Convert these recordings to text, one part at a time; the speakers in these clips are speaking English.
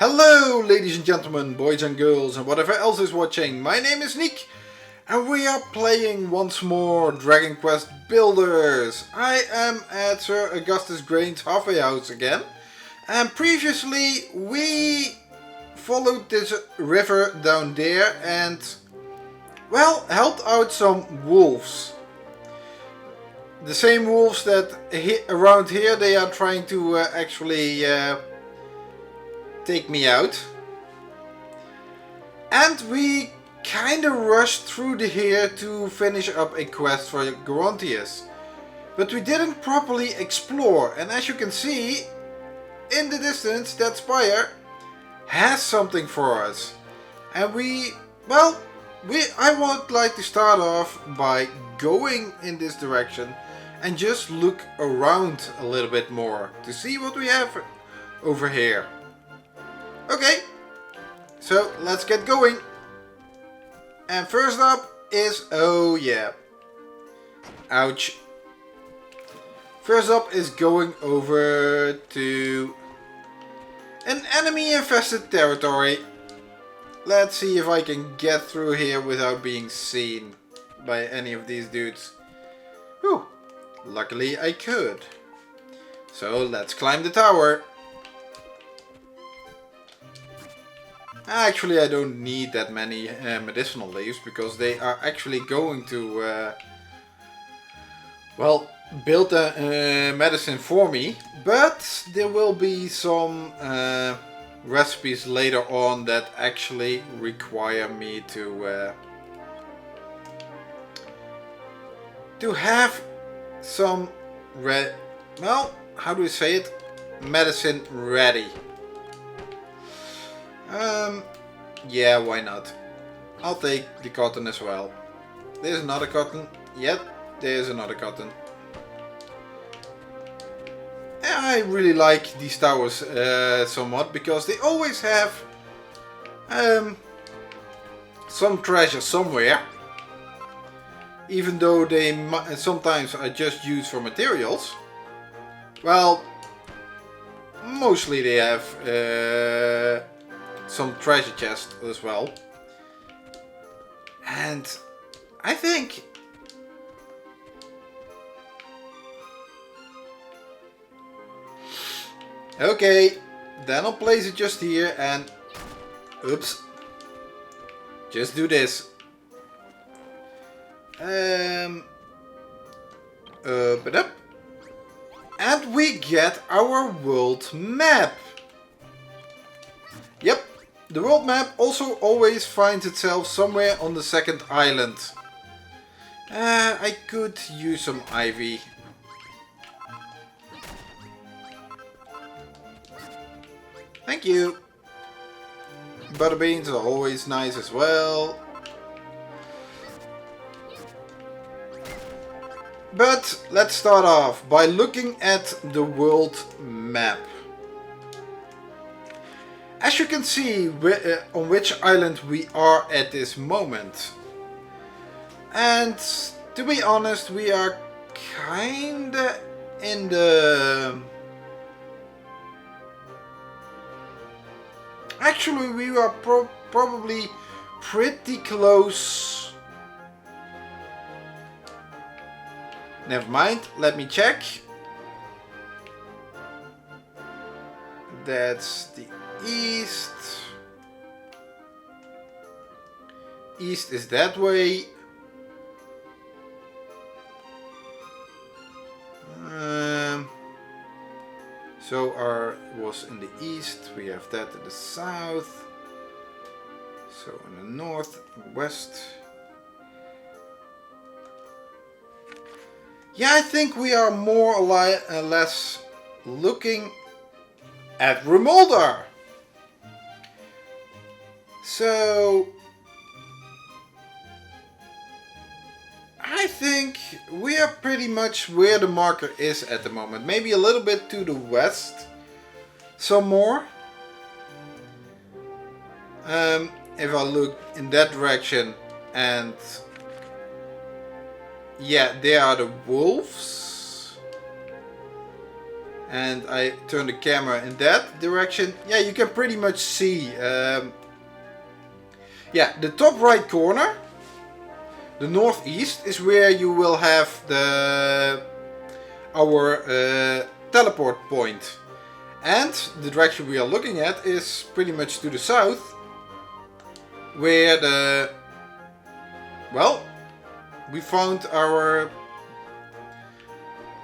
Hello ladies and gentlemen, boys and girls and whatever else is watching. My name is Nick and we are playing once more Dragon Quest Builders. I am at Sir Augustus Grain's halfway house again. And previously we followed this river down there and, well, helped out some wolves. The same wolves that around here they are trying to actually take me out. And we kinda rushed through here to finish up a quest for Gerontius. But we didn't properly explore, and as you can see in the distance that spire has something for us. And I would like to start off by going in this direction and just look around a little bit more to see what we have over here. Okay, so let's get going. And first up is, oh yeah, ouch. First up is going over to an enemy infested territory. Let's see if I can get through here without being seen by any of these dudes. Whew, luckily I could. So let's climb the tower. Actually, I don't need that many medicinal leaves because they are actually going to, well, build a medicine for me. But there will be some recipes later on that actually require me to have some how do we say it? Medicine ready. Yeah, why not? I'll take the cotton as well. There's another cotton. Yep, there's another cotton. I really like these towers somewhat because they always have some treasure somewhere. Even though they sometimes are just used for materials. Well, mostly they have some treasure chest as well. And I think okay, then I'll place it just here and oops, just do this. Open up and we get our world map. Yep. The world map also always finds itself somewhere on the second island. I could use some ivy. Thank you. Butter beans are always nice as well. But let's start off by looking at the world map. As you can see on which island we are at this moment. And to be honest, we are kinda in the... Actually, we are probably pretty close. Never mind, let me check. That's the east. East is that way. So our was in the east. We have that in the south. So in the north, west. Yeah, I think we are more or less looking at Rimuldar. So I think we are pretty much where the marker is at the moment. Maybe a little bit to the west. Some more. If I look in that direction and yeah, there are the wolves. and I turn the camera in that direction, yeah, you can pretty much see, yeah, the top right corner, the northeast, is where you will have our teleport point. And the direction we are looking at is pretty much to the south, where well, we found our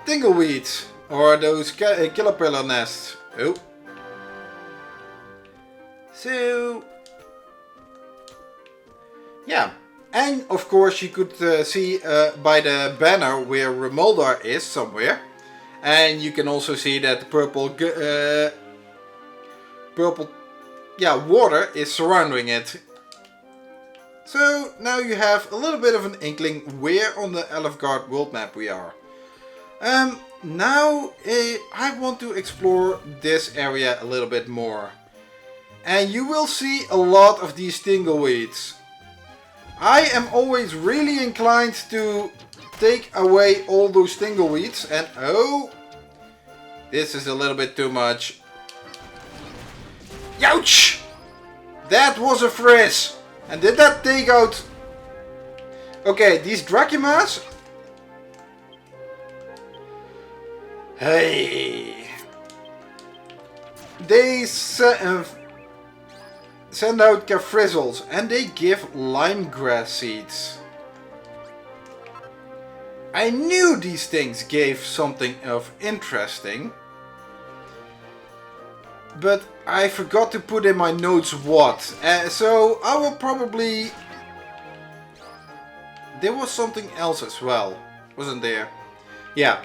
Tingleweeds, or those caterpillar nests. Oh. So, yeah. And of course you could see by the banner where Rimuldar is somewhere. And you can also see that the purple water is surrounding it. So now you have a little bit of an inkling where on the Alefgard world map we are. Now I want to explore this area a little bit more. And you will see a lot of these Tingleweeds. I am always really inclined to take away all those Tingleweeds, and oh, this is a little bit too much. Ouch! That was a frizz! And did that take out... Okay, these Dracumas... Hey! They send out Cafrizzles, and they give limegrass seeds. I knew these things gave something of interesting, but I forgot to put in my notes what. So I will probably... There was something else as well, wasn't there? Yeah.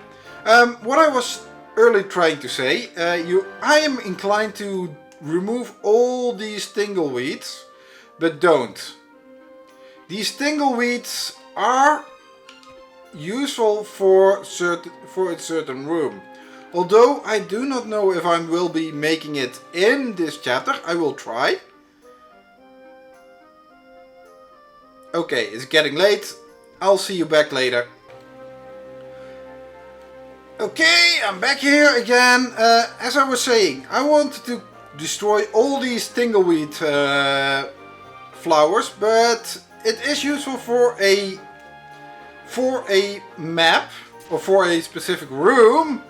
What I was earlier trying to say, I am inclined to remove all these Tingleweeds, but don't. These Tingleweeds are useful for a certain room. Although I do not know if I will be making it in this chapter. I will try. Okay, it's getting late. I'll see you back later. Okay, I'm back here again. As I was saying, I wanted to destroy all these Tingleweed flowers, but it is useful for a map or for a specific room.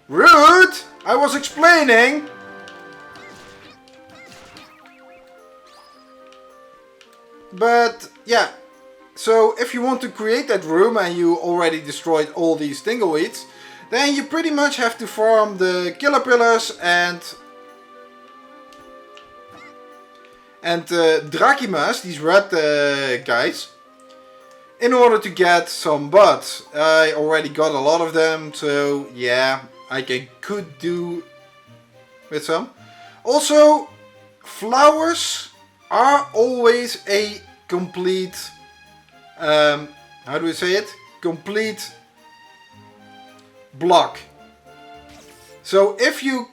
Rude! I was explaining. But yeah, so if you want to create that room and you already destroyed all these Tingleweeds, then you pretty much have to farm the killer pillars and Dracumas, these red guys, in order to get some buds. I already got a lot of them, so yeah, I could do with some. Also, flowers are always a complete, how do we say it? Complete block. So if you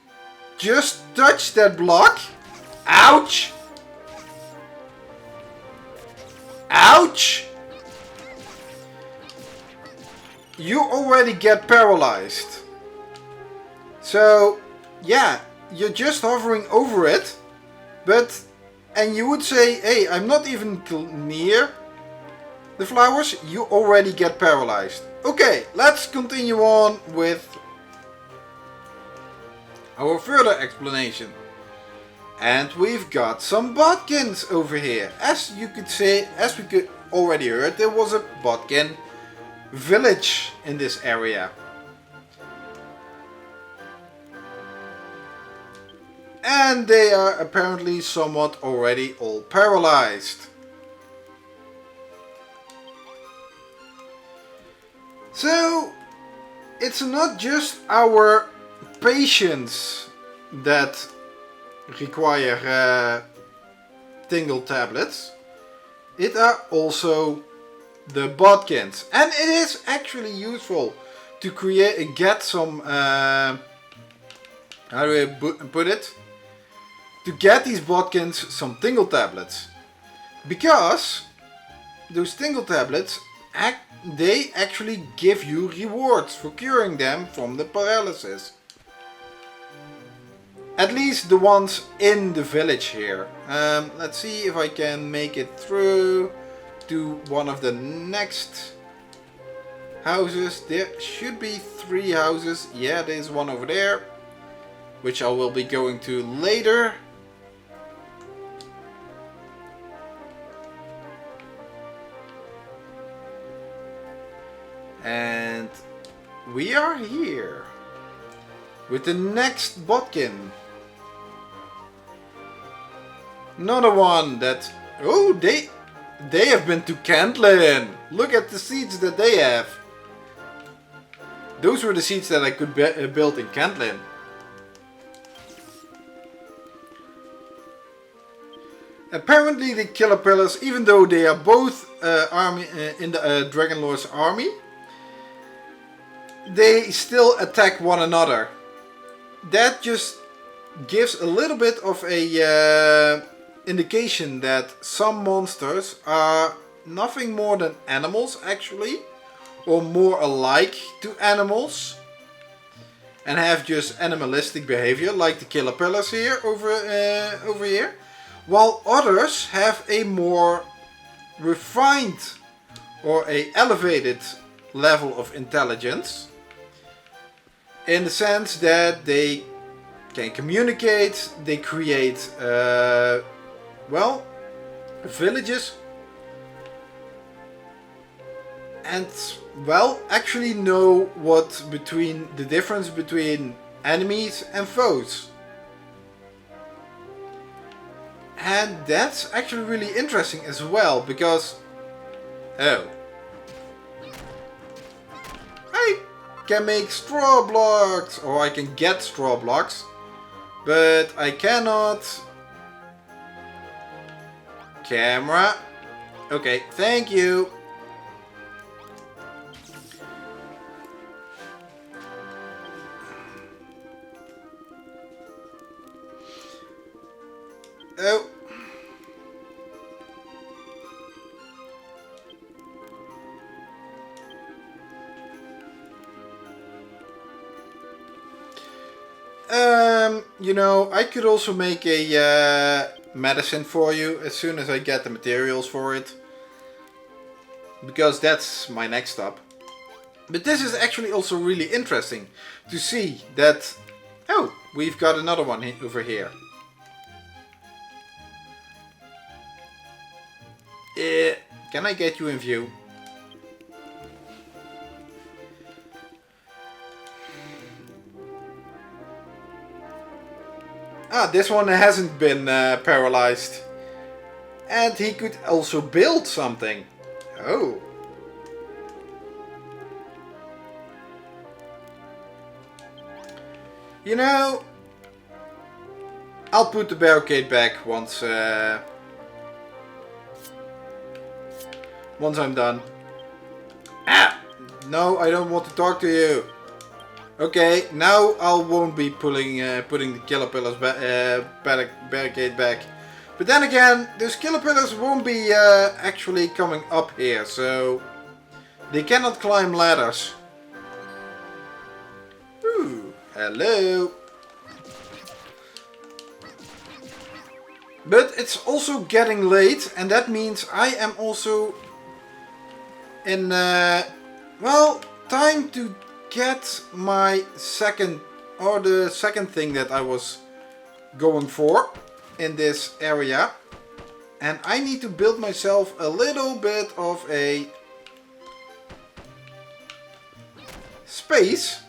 just touch that block, ouch! Ouch! You already get paralyzed. So yeah, you're just hovering over it, and you would say, hey, I'm not even near the flowers, you already get paralyzed. Okay, let's continue on with our further explanation. And we've got some Bodkins over here. As you could say, as we could already heard, there was a Bodkin village in this area. And they are apparently somewhat already all paralyzed. So, it's not just our patients that require tingle tablets. It are also the Bodkins. And it is actually useful to get some, how do I put it? To get these Bodkins some tingle tablets. Because those tingle tablets, they actually give you rewards for curing them from the paralysis. At least the ones in the village here. Let's see if I can make it through to one of the next houses. There should be 3 houses. Yeah, there's one over there, which I will be going to later. And we are here with the next Bodkin. Another one that... Oh, they have been to Cantlin. Look at the seeds that they have. Those were the seeds that I could build in Cantlin. Apparently the Killer Pillars, even though they are both army in the Dragonlord's army, they still attack one another. That just gives a little bit of a indication that some monsters are nothing more than animals actually, or more alike to animals, and have just animalistic behavior like the Killer Pillars here over here, while others have a more refined or a elevated level of intelligence, in the sense that they can communicate, they create well, villages, and well, actually know what the difference between enemies and foes. And that's actually really interesting as well, because I can make straw blocks, or I can get straw blocks, but I cannot. Camera. Okay, thank you. Oh. You know, I could also make a medicine for you as soon as I get the materials for it, because that's my next stop. But this is actually also really interesting to see that, oh, we've got another one over here. Can I get you in view? Ah, this one hasn't been paralyzed. And he could also build something. Oh. You know, I'll put the barricade back once I'm done. Ah! No, I don't want to talk to you. Okay, now I won't be putting the Killer Pillars barricade back. But then again, those Killer Pillars won't be actually coming up here, so they cannot climb ladders. Ooh, hello. But it's also getting late, and that means I am also in, well, time to get my second thing that I was going for in this area, and I need to build myself a little bit of a space.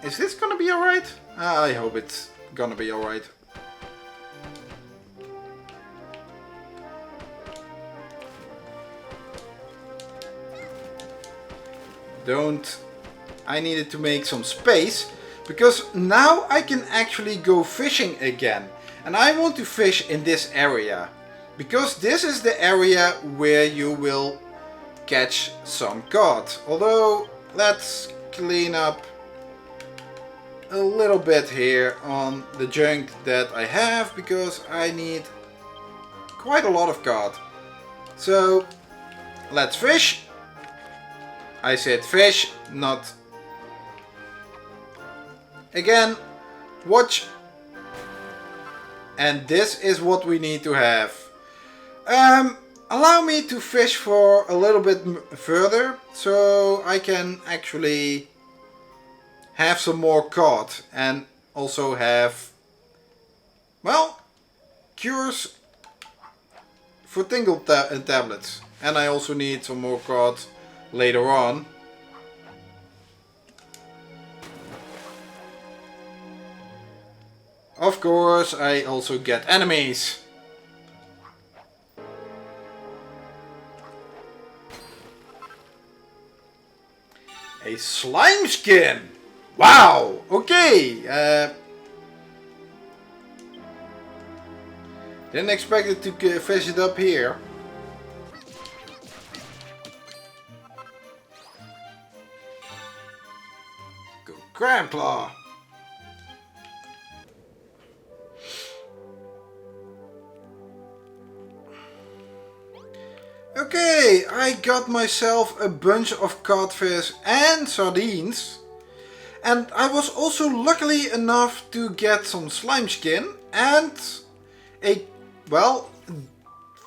Is this gonna be alright? I hope it's gonna be alright. I needed to make some space, because now I can actually go fishing again. And I want to fish in this area, because this is the area where you will catch some cod. Although, let's clean up a little bit here on the junk that I have, because I need quite a lot of cod. So let's fish. I said fish, not... Again, watch. And this is what we need to have. Allow me to fish for a little bit further, so I can actually have some more cod and also have, well, cures for tingle tablets. And I also need some more cod later on. Of course, I also get enemies. A slime skin! Wow! Okay! Didn't expect it to fish it up here. Go crab claw! Okay, I got myself a bunch of codfish and sardines. And I was also luckily enough to get some slime skin and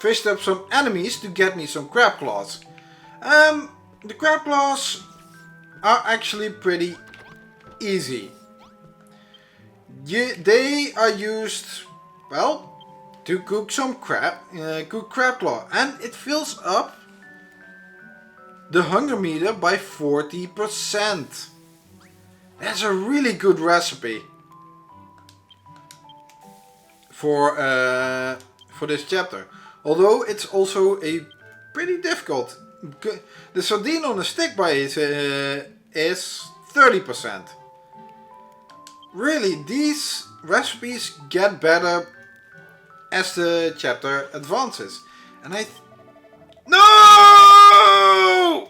fished up some enemies to get me some crab claws. The crab claws are actually pretty easy. They are used, well, to cook some crab claw, and it fills up the hunger meter by 40%. That's a really good recipe for this chapter. Although it's also a pretty difficult. The sardine on a stick by is 30%. Really, these recipes get better as the chapter advances. And No!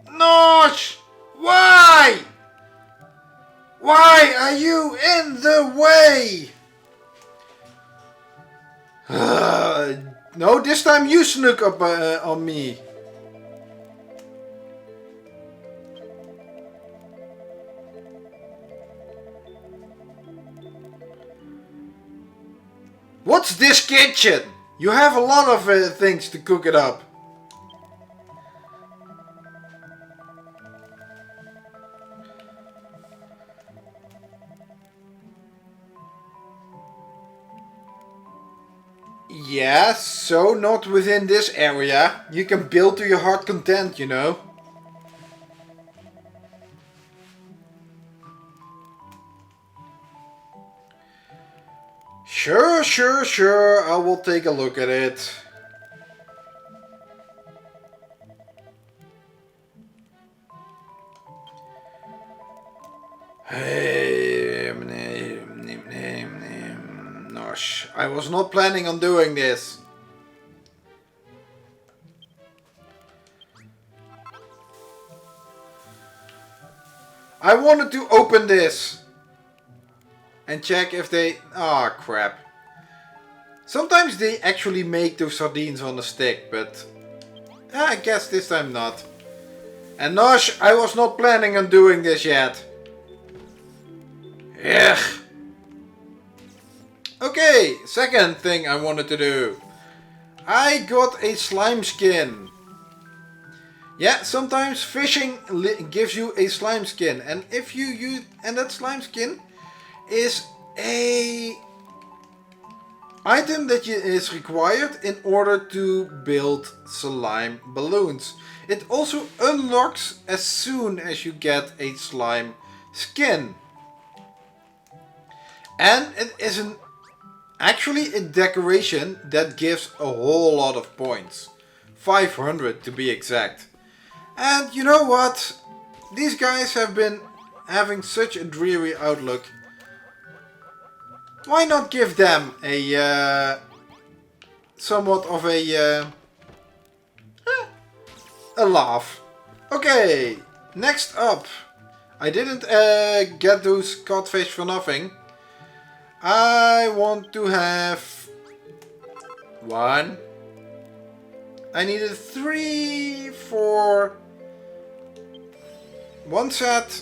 Nosh! Why? Why are you in the way? No, this time you snuck up on me. What's this kitchen? You have a lot of things to cook it up. Yeah, so not within this area. You can build to your heart content, you know. Sure. I will take a look at it. Hey, Nosh, I was not planning on doing this. I wanted to open this and check if they... Ah, crap. Sometimes they actually make those sardines on a stick, but I guess this time not. And Nosh, I was not planning on doing this yet. Ugh. Okay, second thing I wanted to do. I got a slime skin. Yeah, sometimes fishing gives you a slime skin, and if you use, and that slime skin is a item that is required in order to build slime balloons. It also unlocks as soon as you get a slime skin. And it is actually a decoration that gives a whole lot of points. 500 to be exact. And you know what? These guys have been having such a dreary outlook. Why not give them a somewhat of a laugh? Okay, next up. I didn't get those codfish for nothing. I want to have one. I needed 3 for one set.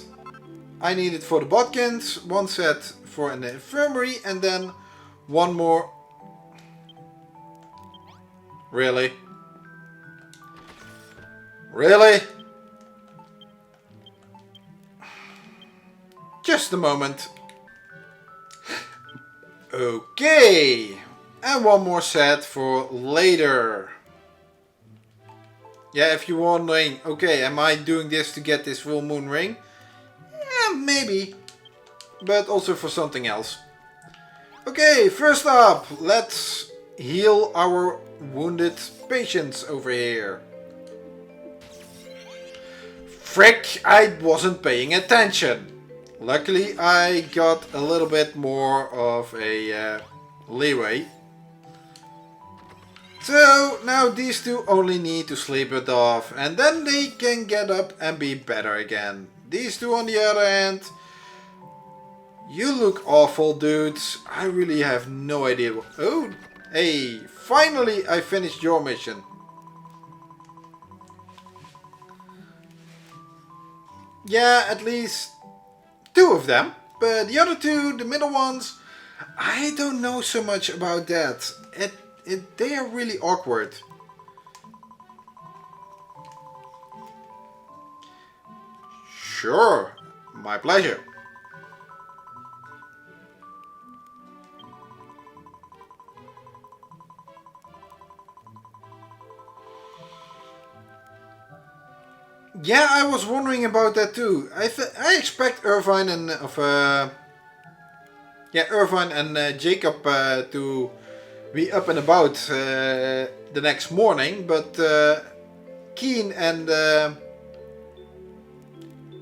I needed for the Bodkins, 1 set for an infirmary, and then 1 more. Really? Really? Just a moment. Okay. And 1 more set for later. Yeah, if you're wondering, okay, am I doing this to get this full moon ring? Yeah, maybe. But also for something else. Okay, first up, let's heal our wounded patients over here. Frick, I wasn't paying attention. Luckily, I got a little bit more of a leeway. So now these two only need to sleep it off and then they can get up and be better again. These two on the other hand, you look awful dudes. I really have no idea. Oh, hey, finally I finished your mission. Yeah, at least 2 of them, but the other 2, the middle ones, I don't know so much about that. They are really awkward. Sure, my pleasure. Yeah, I was wondering about that too. I expect Irvine and Irvine and Jacob to be up and about the next morning, but Keen and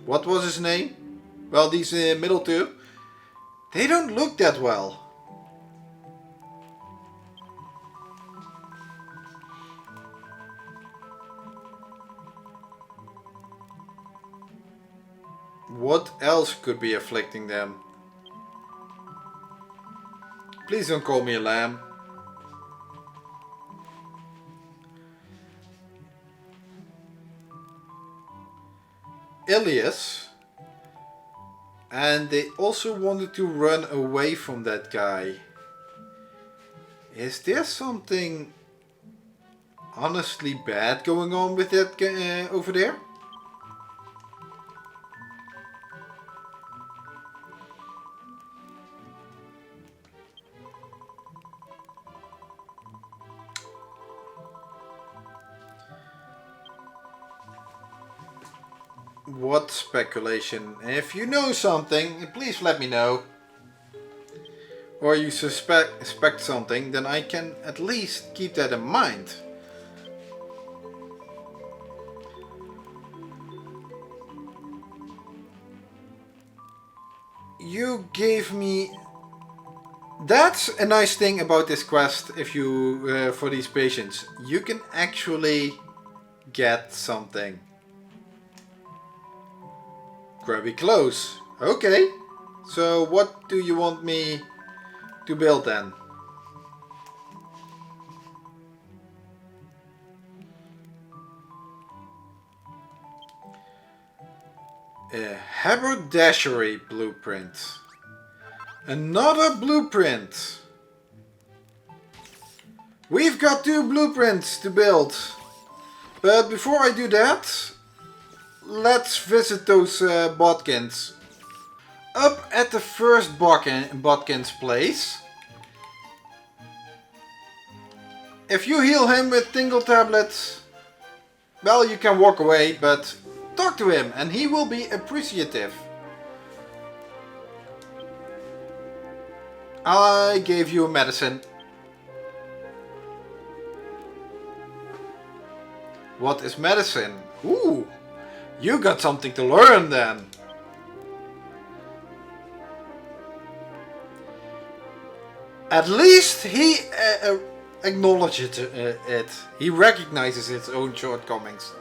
what was his name? Well, these middle 2, they don't look that well. What else could be afflicting them? Please don't call me a lamb. Ilias. And they also wanted to run away from that guy. Is there something honestly bad going on with that guy over there? What speculation? If you know something, please let me know. Or you suspect something, then I can at least keep that in mind. You gave me... That's a nice thing about this quest if you for these patients. You can actually get something. Grubby clothes. Okay. So what do you want me to build then? A haberdashery blueprint. Another blueprint. We've got 2 blueprints to build. But before I do that, let's visit those Bodkins. Up at the first Bodkin's place. If you heal him with tingle tablets, well, you can walk away, but talk to him and he will be appreciative. I gave you a medicine. What is medicine? Ooh, you got something to learn then. At least he acknowledges it. He recognizes its own shortcomings.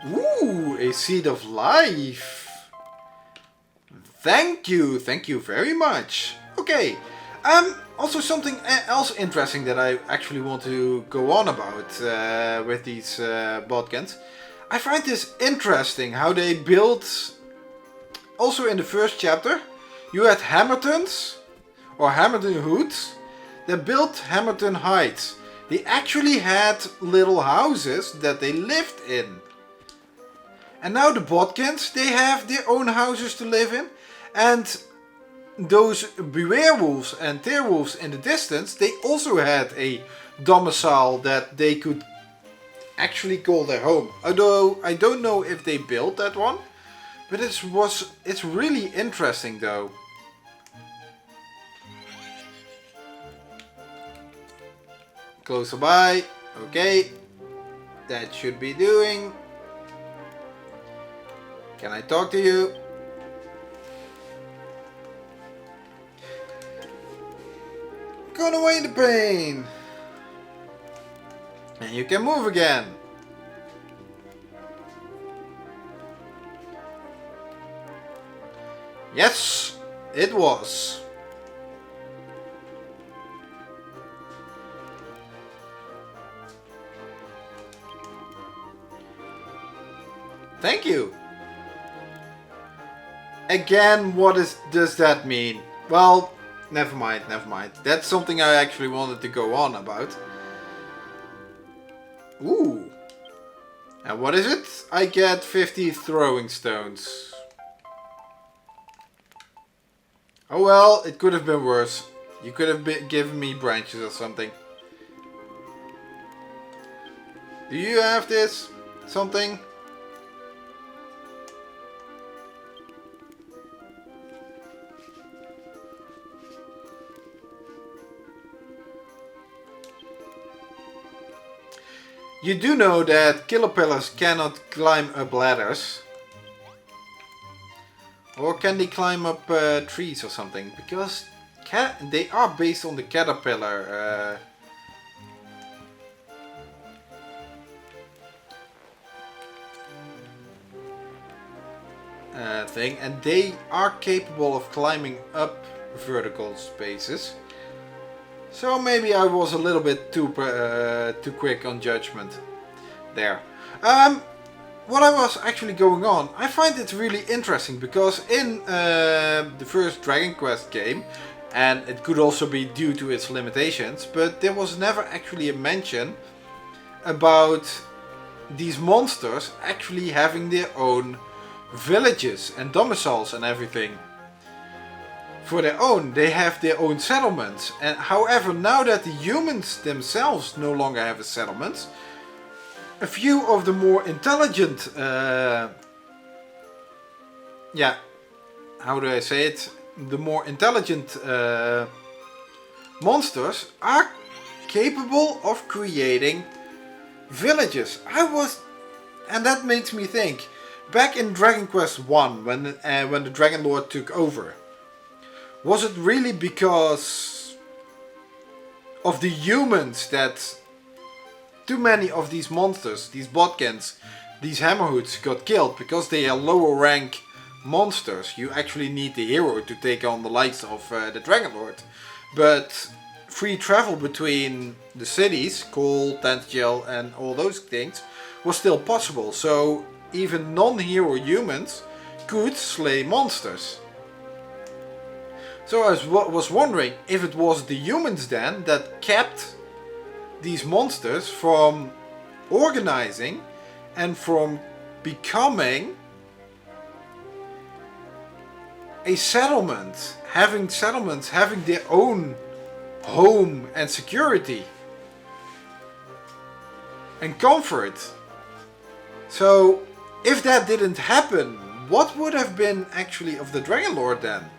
Ooh, a seed of life. Thank you very much. Okay, also something else interesting that I actually want to go on about with these Bodkins. I find this interesting how they built, also in the first chapter, you had Hammertons, or Hammerton Hoods, that built Hammerton Heights. They actually had little houses that they lived in. And now the Bodkins, they have their own houses to live in. And those Bewerewolves and Tearwolves in the distance, they also had a domicile that they could actually call their home. Although I don't know if they built that one. But it's really interesting though. Closer by. Okay. That should be doing. Can I talk to you? Gone away the pain. And you can move again. Yes, it was. Thank you. Again, what does that mean? Well, never mind. That's something I actually wanted to go on about. Ooh. And what is it? I get 50 throwing stones. Oh well, it could have been worse. You could have given me branches or something. Do you have this? Something? You do know that caterpillars cannot climb up ladders. Or can they climb up trees or something? Because they are based on the caterpillar thing. And they are capable of climbing up vertical spaces. So maybe I was a little bit too quick on judgment there. What I was actually going on, I find it really interesting because in the first Dragon Quest game, and it could also be due to its limitations, but there was never actually a mention about these monsters actually having their own villages and domiciles and everything. For their own, they have their own settlements. And however, now that the humans themselves no longer have a settlement, a few of the more intelligent, how do I say it? The more intelligent monsters are capable of creating villages. And that makes me think, back in Dragon Quest 1, when the Dragonlord took over, was it really because of the humans that too many of these monsters, these Bodkins, these Hammerhoods got killed because they are lower rank monsters? You actually need the hero to take on the likes of the Dragonlord. But free travel between the cities, Cole, Tantegel and all those things, was still possible. So even non-hero humans could slay monsters. So I was wondering if it was the humans then that kept these monsters from organizing and from becoming a settlement, having their own home and security and comfort. So if that didn't happen, what would have been actually of the Dragonlord then?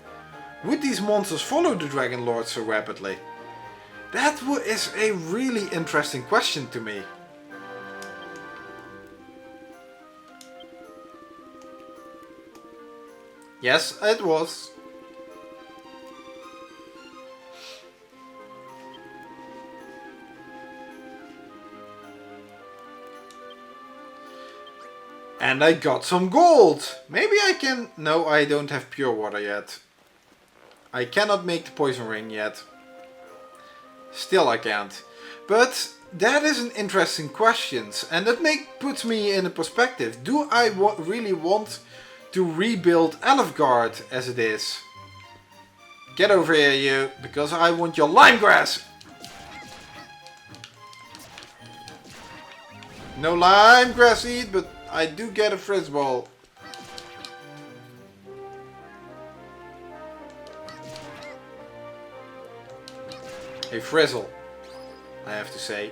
Would these monsters follow the Dragonlord so rapidly? That is a really interesting question to me. Yes, it was. And I got some gold. Maybe I can... No, I don't have pure water yet. I cannot make the poison ring yet. Still I can't. But that is an interesting question. And that puts me in a perspective. Do I really want to rebuild Alefgard as it is? Get over here, you. Because I want your lime grass. No lime grass seed, but I do get a frizz ball. A frizzle, I have to say.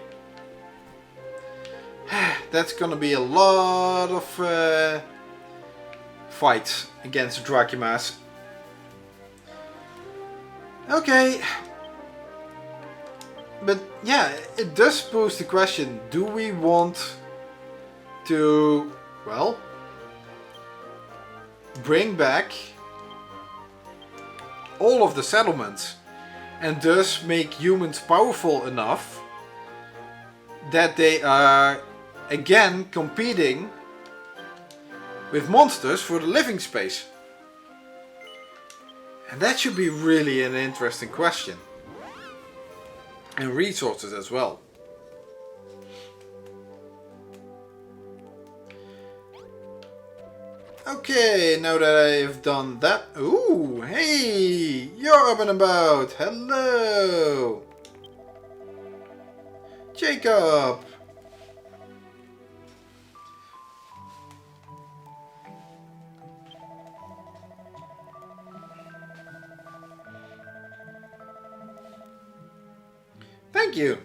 That's gonna be a lot of fights against Dracumas. Okay. But yeah, it does pose the question, do we want to, well, bring back all of the settlements and thus make humans powerful enough that they are again competing with monsters for the living space? And that should be really an interesting question. And resources as well. Okay, now that I've done that... Ooh, hey! You're up and about! Hello! Jacob! Thank you!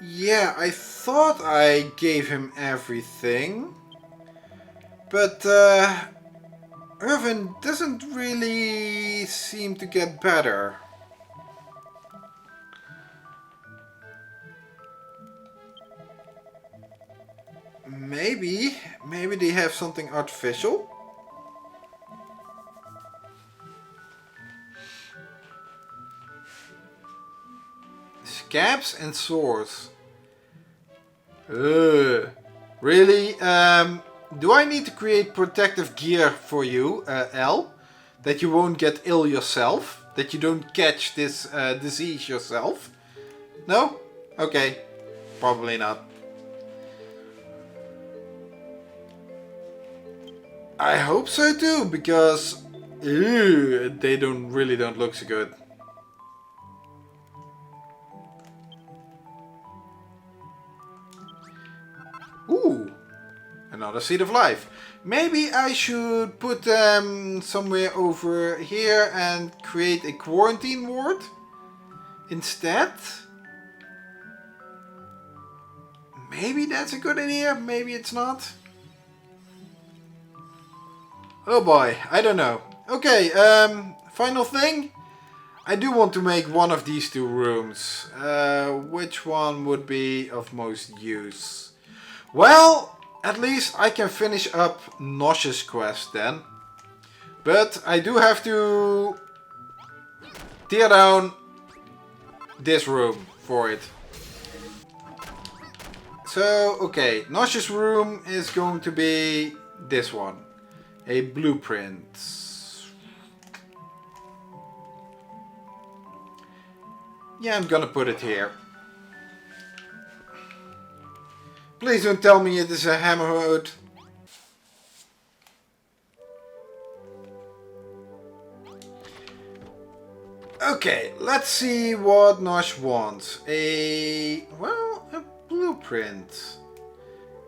Yeah, I thought I gave him everything. But Irvin doesn't really seem to get better. Maybe they have something artificial? Scabs and swords. Really? Do I need to create protective gear for you, El? That you won't get ill yourself? That you don't catch this disease yourself? No? Okay. Probably not. I hope so too, because they really don't look so good. Ooh, another seed of life. Maybe I should put them somewhere over here and create a quarantine ward instead. Maybe that's a good idea, maybe it's not. Oh boy, I don't know. Okay, final thing. I do want to make one of these two rooms. Which one would be of most use? Well, at least I can finish up Nosh's quest then. But I do have to tear down this room for it. So, okay, Nosh's room is going to be this one. A blueprint. Yeah, I'm gonna put it here. Please don't tell me it is a hammerhead. Okay, let's see what Nosh wants. A blueprint.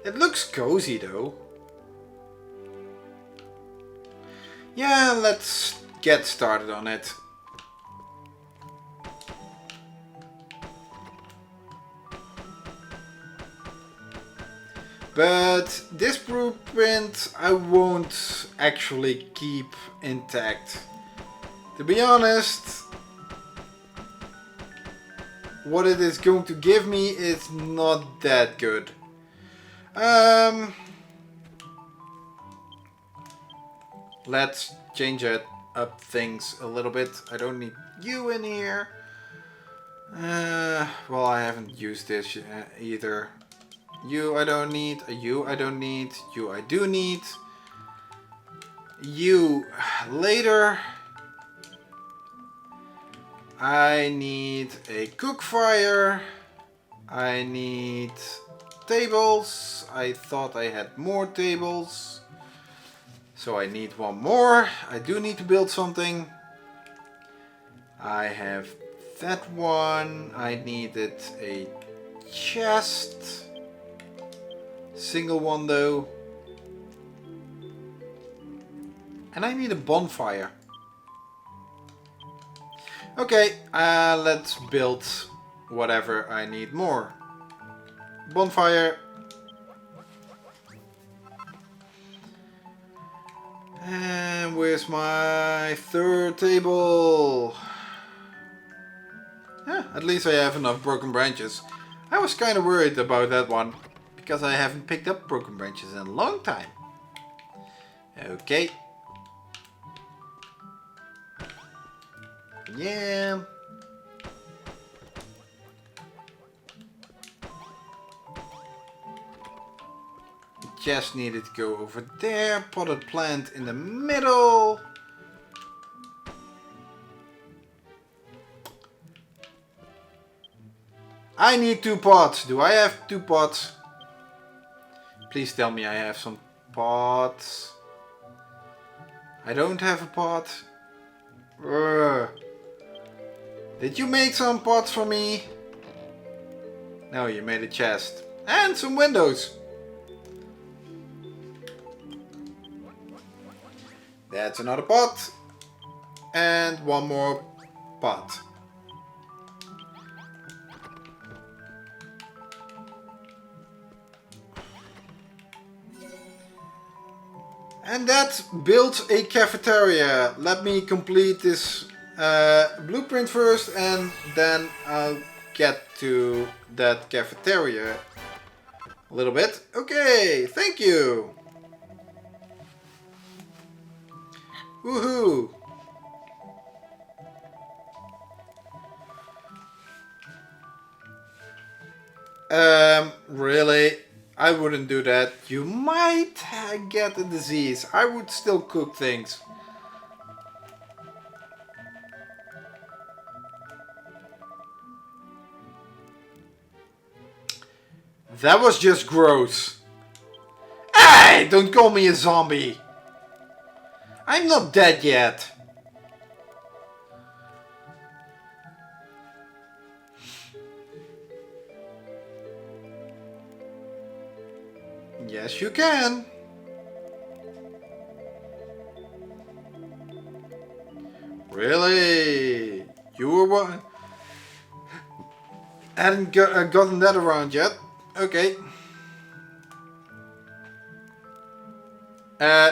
It looks cozy though. Yeah, let's get started on it. But this blueprint I won't actually keep intact. To be honest, what it is going to give me is not that good. Let's change it up things a little bit. I don't need you in here. Well, I haven't used this either. You I don't need, you I don't need, you I do need. You later. I need a cookfire. I need tables. I thought I had more tables. So I need one more. I do need to build something. I have that one. I needed a chest. Single one though. And I need a bonfire. Okay, let's build whatever I need more. Bonfire. And where's my third table? Yeah, at least I have enough broken branches. I was kind of worried about that one, because I haven't picked up broken branches in a long time. Okay. Yeah. Chest needed to go over there. Potted plant in the middle. I need 2 pots. Do I have 2 pots? Please tell me I have some pots. I don't have a pot. Ugh. Did you make some pots for me? No, you made a chest. And some windows. That's another pot. And one more pot. And that builds a cafeteria. Let me complete this blueprint first and then I'll get to that cafeteria a little bit. Okay, thank you. Woohoo! Really? I wouldn't do that. You might get a disease. I would still cook things. That was just gross. Hey! Don't call me a zombie. I'm not dead yet. Yes, you can. Really? You were one? Hadn't gotten that around yet. Okay.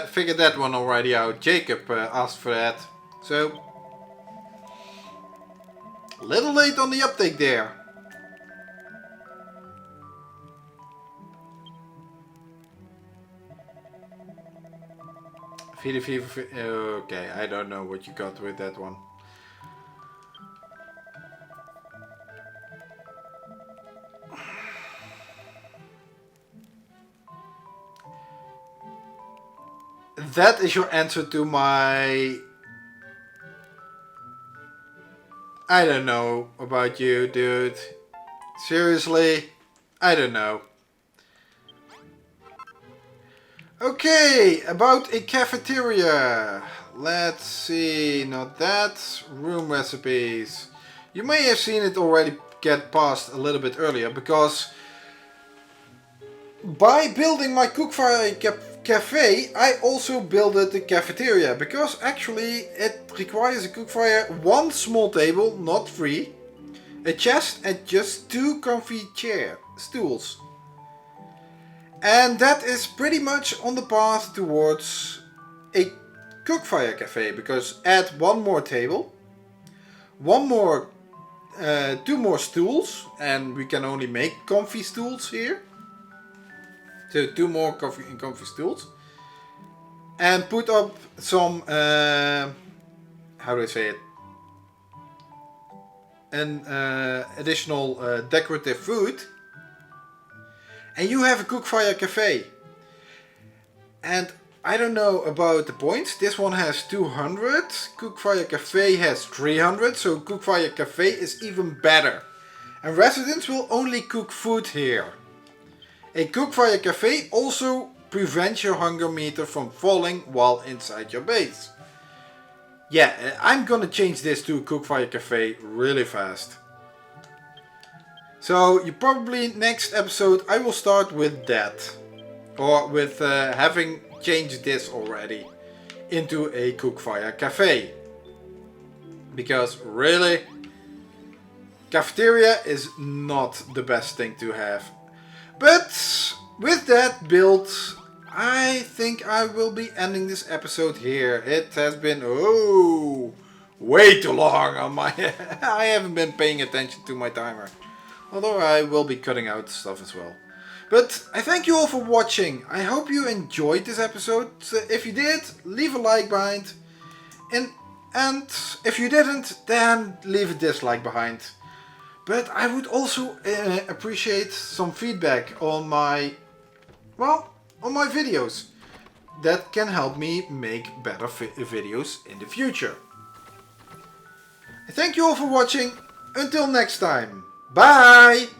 Figured that one already out. Jacob asked for that. So, a little late on the uptake there. Vita Fever. Okay, I don't know what you got with that one. That is your answer to my... I don't know about you, dude. Seriously? I don't know. Okay, about a cafeteria. Let's see, not that. Room recipes. You may have seen it already get passed a little bit earlier, because by building my Cookfire cafe, I also built the cafeteria, because actually it requires a Cookfire, 1 small table, not 3, a chest and just 2 comfy stools. And that is pretty much on the path towards a Cookfire cafe, because add 1 more table, 2 more stools, and we can only make comfy stools here. So 2 more comfy stools. And put up some, how do I say it? an additional decorative food. And you have a Cookfire cafe. And I don't know about the points. This one has 200. Cookfire cafe has 300. So Cookfire cafe is even better. And residents will only cook food here. A Cookfire cafe also prevents your hunger meter from falling while inside your base. Yeah, I'm gonna change this to a Cookfire cafe really fast. So you probably next episode I will start with that. Or with having changed this already into a Cookfire cafe. Because really, cafeteria is not the best thing to have. But with that build, I think I will be ending this episode here. It has been way too long on my... I haven't been paying attention to my timer. Although I will be cutting out stuff as well. But I thank you all for watching. I hope you enjoyed this episode. If you did, leave a like behind. And if you didn't, then leave a dislike behind. But I would also appreciate some feedback on my, on my videos. That can help me make better videos in the future. Thank you all for watching. Until next time. Bye!